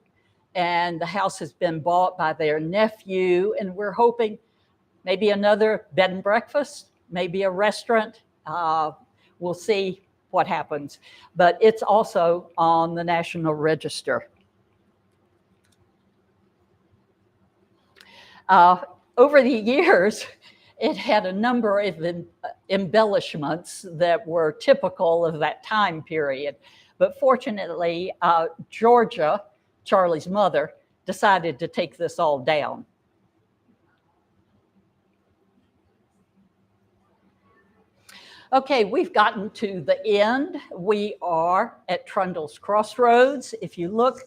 [SPEAKER 1] and the house has been bought by their nephew, and we're hoping maybe another bed and breakfast, maybe a restaurant. We'll see what happens, but it's also on the National Register. Over the years, it had a number of embellishments that were typical of that time period. But fortunately, Georgia, Charlie's mother, decided to take this all down. Okay, we've gotten to the end. We are at Trundle's Crossroads. If you look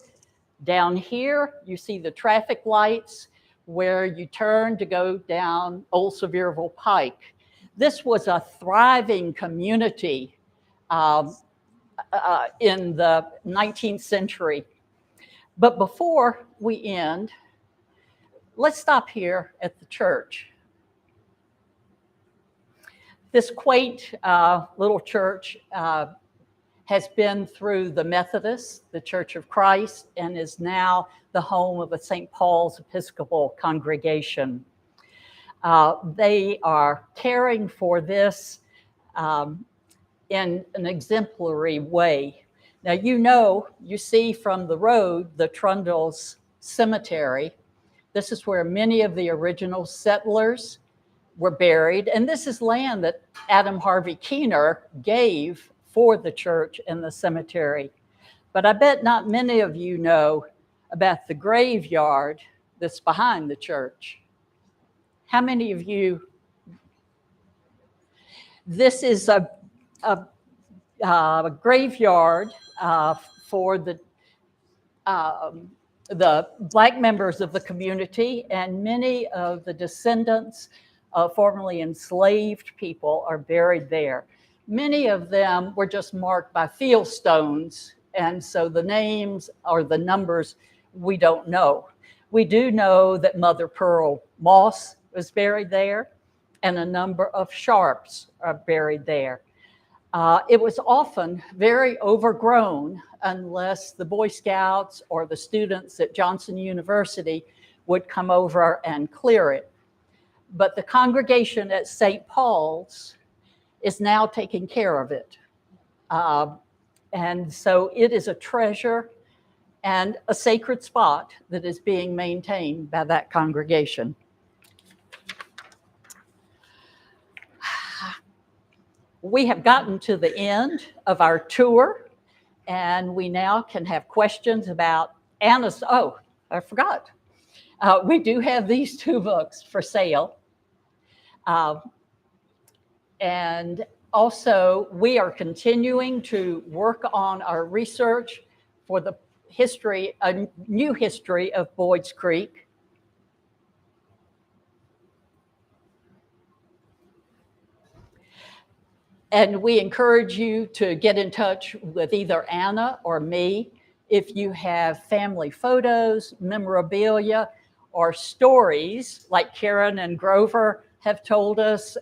[SPEAKER 1] down here, you see the traffic lights where you turn to go down Old Sevierville Pike. This was a thriving community in the 19th century. But before we end, let's stop here at the church. This quaint little church has been through the Methodists, the Church of Christ, and is now the home of a St. Paul's Episcopal congregation. They are caring for this in an exemplary way. Now, you see from the road the Trundle's Cemetery. This is where many of the original settlers were buried. And this is land that Adam Harvey Keener gave for the church and the cemetery. But I bet not many of you know about the graveyard that's behind the church. How many of you? This is a graveyard for the Black members of the community, and many of the descendants of formerly enslaved people are buried there. Many of them were just marked by field stones, and so the names or the numbers we don't know. We do know that Mother Pearl Moss was buried there, and a number of Sharps are buried there. It was often very overgrown unless the Boy Scouts or the students at Johnson University would come over and clear it. But the congregation at St. Paul's is now taking care of it. And so it is a treasure and a sacred spot that is being maintained by that congregation. We have gotten to the end of our tour, and we now can have questions about Anna's. Oh, I forgot. We do have these two books for sale. And also, we are continuing to work on our research for the history, a new history of Boyd's Creek. And we encourage you to get in touch with either Anna or me if you have family photos, memorabilia, or stories like Karen and Grover have told us,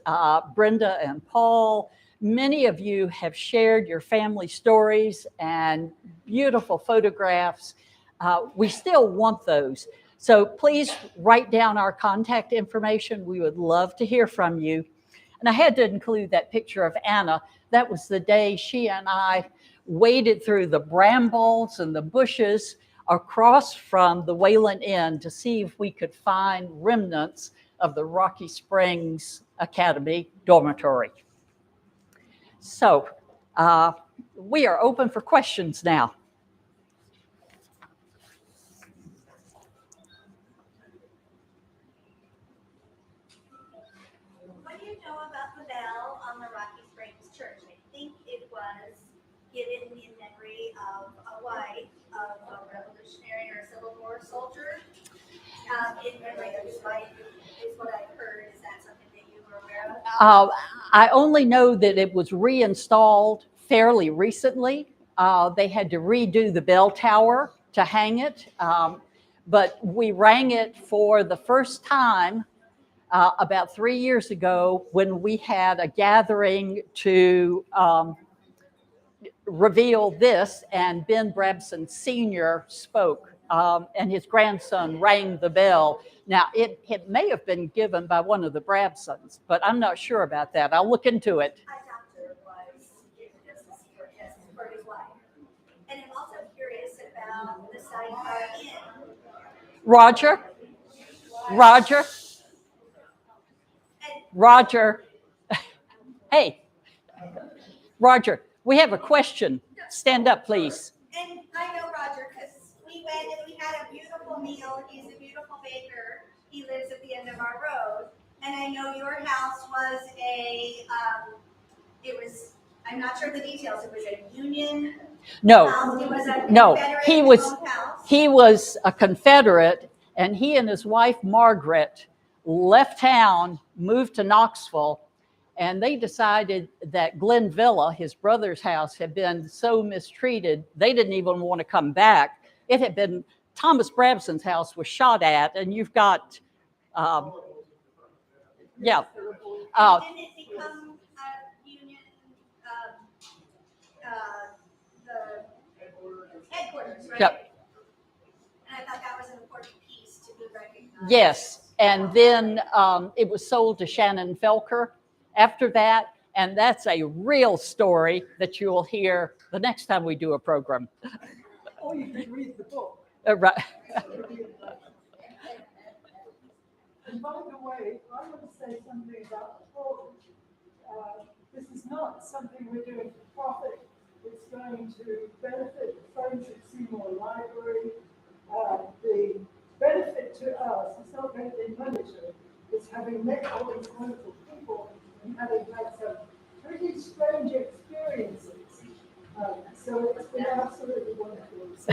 [SPEAKER 1] Brenda and Paul. Many of you have shared your family stories and beautiful photographs. We still want those. So please write down our contact information. We would love to hear from you. And I had to include that picture of Anna. That was the day she and I waded through the brambles and the bushes across from the Wayland Inn to see if we could find remnants of the Rocky Springs Academy dormitory. So we are open for questions now.
[SPEAKER 3] What do you know about the bell on the Rocky Springs Church? I think it was given in memory of a wife of a Revolutionary or Civil War soldier. In memory of his wife is what I've heard. Is that something that you were aware of?
[SPEAKER 1] I only know that it was reinstalled fairly recently. They had to redo the bell tower to hang it, but we rang it for the first time about 3 years ago when we had a gathering to reveal this, and Ben Brabson Sr. spoke, and his grandson rang the bell. Now, it may have been given by one of the Brabsons, but I'm not sure about that. I'll look into it.
[SPEAKER 3] I doubt it was given for his wife. And I'm also curious about the sidecar inn.
[SPEAKER 1] Roger? Hey, Roger, we have a question. Stand up, please.
[SPEAKER 3] And I know Roger because we went and we had a beautiful meal. He's a beautiful baker. He lives at the end of our road. And I know your house was I'm not sure the details. It was a Union
[SPEAKER 1] No,
[SPEAKER 3] house. It was a
[SPEAKER 1] no,
[SPEAKER 3] Confederate house.
[SPEAKER 1] he was a Confederate, and he and his wife, Margaret, left town, moved to Knoxville, and they decided that Glen Villa, his brother's house, had been so mistreated, they didn't even want to come back. It had been, Thomas Brabson's house was shot at, and you've got, yeah.
[SPEAKER 3] Didn't it become Union, the headquarters, right?
[SPEAKER 1] Yep.
[SPEAKER 3] And I thought that was an important piece to be recognized.
[SPEAKER 1] Yes, and then it was sold to Shannon Felker after that, and that's a real story that you will hear the next time we do a program.
[SPEAKER 2] Or you can read the book.
[SPEAKER 1] Right.
[SPEAKER 2] And by the way, I want to say something about the book. This is not something we're doing for profit. It's going to benefit the Friendship Seymour Library. The benefit to us is not going to be monetary. It's having met all these wonderful people and having had some pretty strange experiences. So it's been absolutely wonderful.
[SPEAKER 4] Is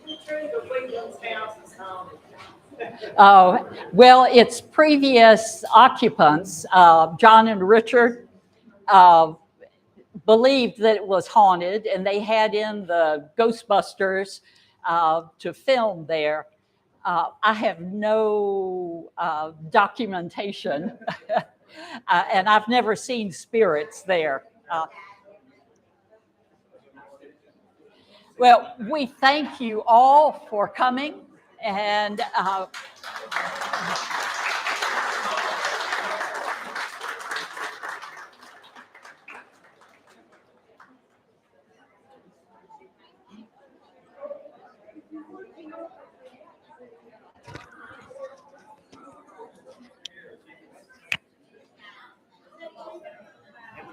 [SPEAKER 4] it true the Wheatland's house is haunted?
[SPEAKER 1] Well, its previous occupants, John and Richard, believed that it was haunted, and they had in the Ghostbusters to film there. I have no documentation, and I've never seen spirits there. Well, we thank you all for coming, and